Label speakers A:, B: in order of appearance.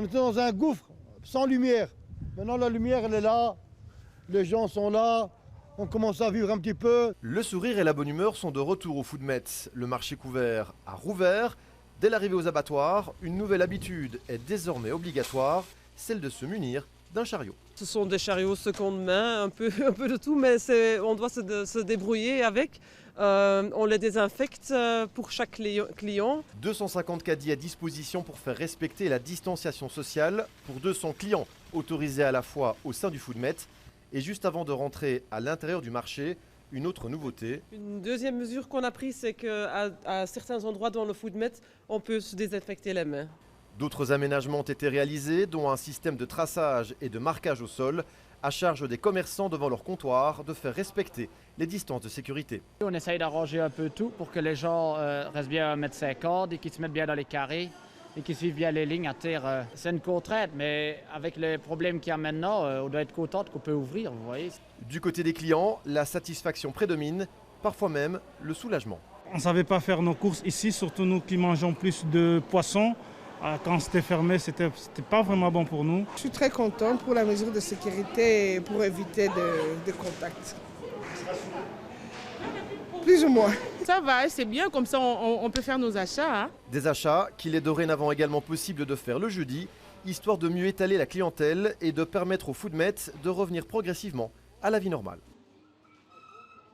A: On était dans un gouffre sans lumière. Maintenant, la lumière, elle est là. Les gens sont là. On commence à vivre un petit peu.
B: Le sourire et la bonne humeur sont de retour au Foodmet. Le marché couvert a rouvert. Dès l'arrivée aux abattoirs, une nouvelle habitude est désormais obligatoire, celle de se munir d'un chariot.
C: Ce sont des chariots seconde main, un peu de tout, mais on doit se débrouiller avec. On les désinfecte pour chaque client.
B: 250 caddies à disposition pour faire respecter la distanciation sociale pour 200 clients autorisés à la fois au sein du Foodmet. Et juste avant de rentrer à l'intérieur du marché, une autre nouveauté.
C: Une deuxième mesure qu'on a prise, c'est qu'à certains endroits dans le Foodmet, on peut se désinfecter les mains.
B: D'autres aménagements ont été réalisés, dont un système de traçage et de marquage au sol, à charge des commerçants devant leur comptoir de faire respecter les distances de sécurité.
D: On essaye d'arranger un peu tout pour que les gens restent bien à 1,50 m et qu'ils se mettent bien dans les carrés et qu'ils suivent bien les lignes à terre. C'est une contrainte, mais avec les problèmes qu'il y a maintenant, on doit être content qu'on peut ouvrir, vous voyez.
B: Du côté des clients, la satisfaction prédomine, parfois même le soulagement.
E: On ne savait pas faire nos courses ici, surtout nous qui mangeons plus de poissons. Quand c'était fermé, c'était pas vraiment bon pour nous.
F: Je suis très contente pour la mesure de sécurité et pour éviter de contact. Plus ou moins.
G: Ça va, c'est bien, comme ça on peut faire nos achats. Hein.
B: Des achats qu'il est dorénavant également possible de faire le jeudi, histoire de mieux étaler la clientèle et de permettre au Foodmet de revenir progressivement à la vie normale.